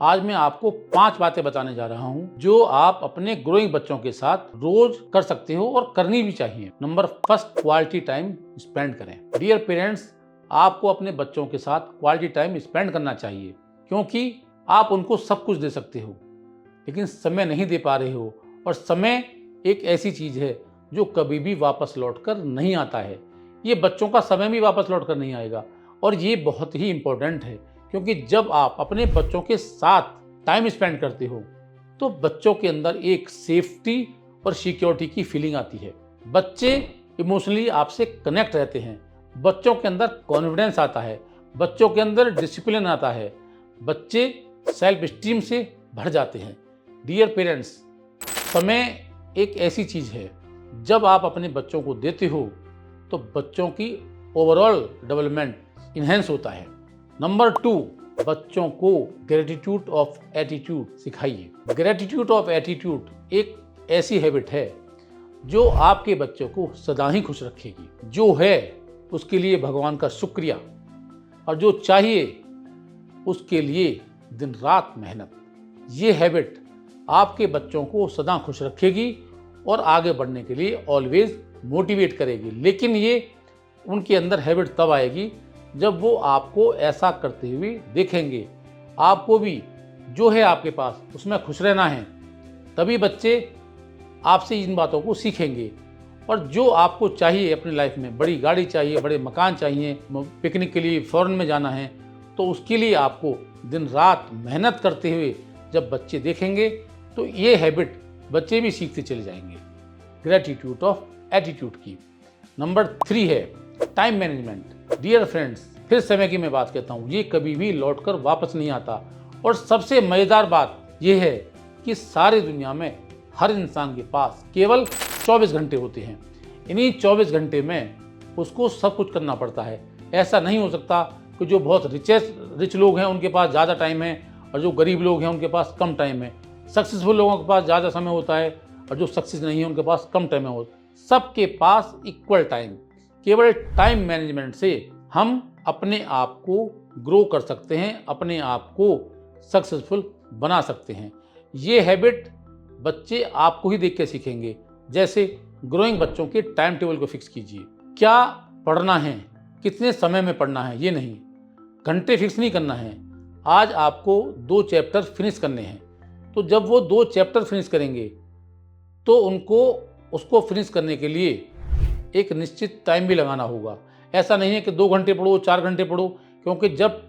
आज मैं आपको 5 बातें बताने जा रहा हूं जो आप अपने ग्रोइंग बच्चों के साथ रोज कर सकते हो और करनी भी चाहिए। Number first, quality time spend करें। डियर पेरेंट्स, आपको अपने बच्चों के साथ क्वालिटी टाइम स्पेंड करना चाहिए, क्योंकि आप उनको सब कुछ दे सकते हो लेकिन समय नहीं दे पा रहे हो। और समय एक ऐसी चीज है जो कभी भी वापस लौटकर नहीं आता है। ये बच्चों का समय भी वापस लौटकर नहीं आएगा और ये बहुत ही इंपॉर्टेंट है, क्योंकि जब आप अपने बच्चों के साथ टाइम स्पेंड करते हो तो बच्चों के अंदर एक सेफ्टी और सिक्योरिटी की फीलिंग आती है। बच्चे इमोशनली आपसे कनेक्ट रहते हैं, बच्चों के अंदर कॉन्फिडेंस आता है, बच्चों के अंदर डिसिप्लिन आता है, बच्चे सेल्फ स्टीम से भर जाते हैं। डियर पेरेंट्स, समय एक ऐसी चीज है, जब आप अपने बच्चों को देते हो तो बच्चों की ओवरऑल डेवलपमेंट इन्हेंस होता है। नंबर 2, बच्चों को ग्रेटिट्यूड ऑफ एटीट्यूड सिखाइए। ग्रेटिट्यूड ऑफ एटीट्यूड एक ऐसी हैबिट है जो आपके बच्चों को सदा ही खुश रखेगी। जो है उसके लिए भगवान का शुक्रिया, और जो चाहिए उसके लिए दिन रात मेहनत। ये हैबिट आपके बच्चों को सदा खुश रखेगी और आगे बढ़ने के लिए ऑलवेज मोटिवेट करेगी। लेकिन ये उनके अंदर हैबिट तब आएगी जब वो आपको ऐसा करते हुए देखेंगे। आपको भी जो है आपके पास उसमें खुश रहना है, तभी बच्चे आपसे इन बातों को सीखेंगे। और जो आपको चाहिए अपनी लाइफ में, बड़ी गाड़ी चाहिए, बड़े मकान चाहिए, पिकनिक के लिए फॉरेन में जाना है, तो उसके लिए आपको दिन रात मेहनत करते हुए जब बच्चे देखेंगे तो ये हैबिट बच्चे भी सीखते चले जाएंगे, ग्रेटिट्यूड ऑफ एटीट्यूड की। नंबर 3 है टाइम मैनेजमेंट। डियर फ्रेंड्स, फिर समय की मैं बात कहता हूँ, ये कभी भी लौटकर वापस नहीं आता। और सबसे मज़ेदार बात यह है कि सारी दुनिया में हर इंसान के पास केवल 24 घंटे होते हैं। इन्हीं 24 घंटे में उसको सब कुछ करना पड़ता है। ऐसा नहीं हो सकता कि जो बहुत रिच लोग हैं उनके पास ज़्यादा टाइम है और जो गरीब लोग हैं उनके पास कम टाइम है। सक्सेसफुल लोगों के पास ज़्यादा समय होता है और जो सक्सेस नहीं है उनके पास कम टाइम है। सबके पास इक्वल टाइम। केवल टाइम मैनेजमेंट से हम अपने आप को ग्रो कर सकते हैं, अपने आप को सक्सेसफुल बना सकते हैं। ये हैबिट बच्चे आपको ही देख के सीखेंगे। जैसे ग्रोइंग बच्चों के टाइम टेबल को फिक्स कीजिए। क्या पढ़ना है, कितने समय में पढ़ना है, ये नहीं, घंटे फिक्स नहीं करना है। आज आपको 2 चैप्टर फिनिश करने हैं, तो जब वो 2 चैप्टर फिनिश करेंगे तो उनको उसको फिनिश करने के लिए एक निश्चित टाइम भी लगाना होगा। ऐसा नहीं है कि 2 घंटे पढ़ो, 4 घंटे पढ़ो, क्योंकि जब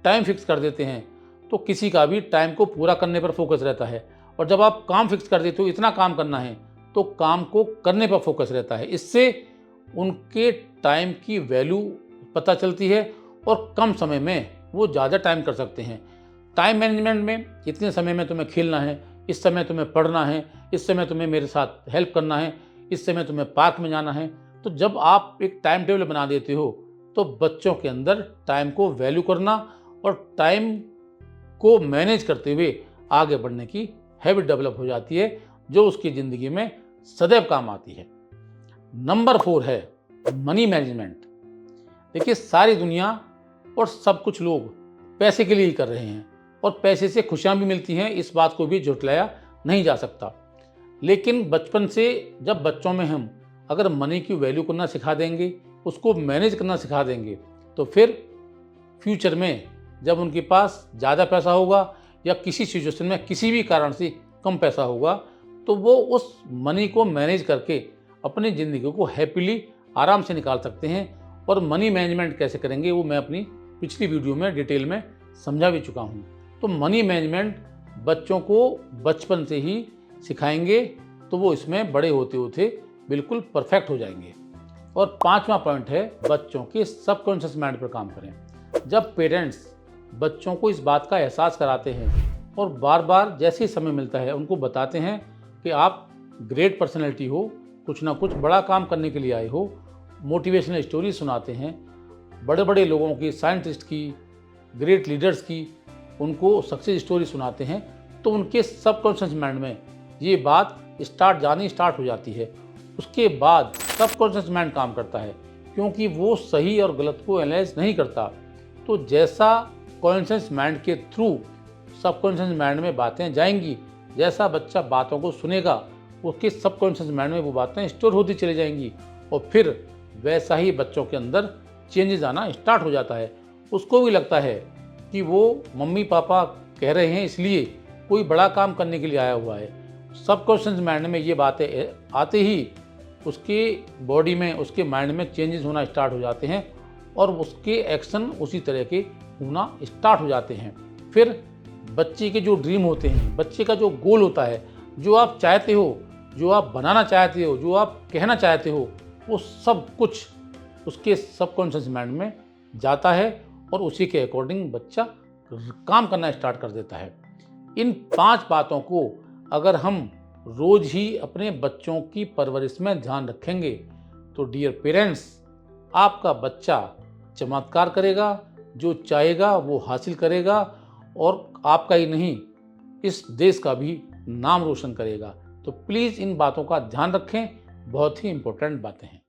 टाइम फिक्स कर देते हैं तो किसी का भी टाइम को पूरा करने पर फोकस रहता है। और जब आप काम फिक्स कर देते हो इतना काम करना है तो काम को करने पर फोकस रहता है। इससे उनके टाइम की वैल्यू पता चलती है और कम समय में वो ज़्यादा टाइम कर सकते हैं। टाइम मैनेजमेंट में इतने समय में तुम्हें खेलना है, इस समय तुम्हें पढ़ना है, इस समय तुम्हें मेरे साथ हेल्प करना है, इस समय तुम्हें पार्क में जाना है। तो जब आप एक टाइम टेबल बना देते हो तो बच्चों के अंदर टाइम को वैल्यू करना और टाइम को मैनेज करते हुए आगे बढ़ने की हैबिट डेवलप हो जाती है, जो उसकी ज़िंदगी में सदैव काम आती है। नंबर 4 है मनी मैनेजमेंट। देखिए, सारी दुनिया और सब कुछ लोग पैसे के लिए ही कर रहे हैं और पैसे से खुशियाँ भी मिलती हैं, इस बात को भी झुठलाया नहीं जा सकता। लेकिन बचपन से जब बच्चों में हम अगर मनी की वैल्यू करना सिखा देंगे, उसको मैनेज करना सिखा देंगे, तो फिर फ्यूचर में जब उनके पास ज़्यादा पैसा होगा या किसी सिचुएशन में किसी भी कारण से कम पैसा होगा, तो वो उस मनी को मैनेज करके अपनी ज़िंदगी को हैप्पीली आराम से निकाल सकते हैं। और मनी मैनेजमेंट कैसे करेंगे वो मैं अपनी पिछली वीडियो में डिटेल में समझा भी चुका हूँ। तो मनी मैनेजमेंट बच्चों को बचपन से ही सिखाएंगे तो वो इसमें बड़े होते होते बिल्कुल परफेक्ट हो जाएंगे। और 5वां पॉइंट है बच्चों के सबकॉन्शियस माइंड पर काम करें। जब पेरेंट्स बच्चों को इस बात का एहसास कराते हैं और बार बार जैसे ही समय मिलता है उनको बताते हैं कि आप ग्रेट पर्सनैलिटी हो, कुछ ना कुछ बड़ा काम करने के लिए आए हो, मोटिवेशनल स्टोरी सुनाते हैं, बड़े बड़े लोगों की, साइंटिस्ट की, ग्रेट लीडर्स की, उनको सक्सेस स्टोरी सुनाते हैं, तो उनके सबकॉन्शियस माइंड में ये बात स्टार्ट हो जाती है। उसके बाद सबकॉन्शियस माइंड काम करता है, क्योंकि वो सही और गलत को एनालाइज नहीं करता। तो जैसा कॉन्शियस माइंड के थ्रू सबकॉन्शियस माइंड में बातें जाएंगी। जैसा बच्चा बातों को सुनेगा उसके सबकॉन्शियस माइंड में वो बातें स्टोर होती चली जाएंगी और फिर वैसा ही बच्चों के अंदर चेंजेस आना स्टार्ट हो जाता है। उसको भी लगता है कि वो मम्मी पापा कह रहे हैं इसलिए कोई बड़ा काम करने के लिए आया हुआ है। सबकॉन्शियस माइंड में ये बातें आते ही उसके बॉडी में, उसके माइंड में चेंजेस होना स्टार्ट हो जाते हैं और उसके एक्शन उसी तरह के होना स्टार्ट हो जाते हैं। फिर बच्चे के जो ड्रीम होते हैं, बच्चे का जो गोल होता है, जो आप चाहते हो, जो आप बनाना चाहते हो, जो आप कहना चाहते हो, वो सब कुछ उसके सबकॉन्शियस माइंड में जाता है और उसी के अकॉर्डिंग बच्चा काम करना स्टार्ट कर देता है। इन 5 बातों को अगर हम रोज ही अपने बच्चों की परवरिश में ध्यान रखेंगे तो डियर पेरेंट्स, आपका बच्चा चमत्कार करेगा, जो चाहेगा वो हासिल करेगा और आपका ही नहीं इस देश का भी नाम रोशन करेगा। तो प्लीज़ इन बातों का ध्यान रखें, बहुत ही इंपॉर्टेंट बातें हैं।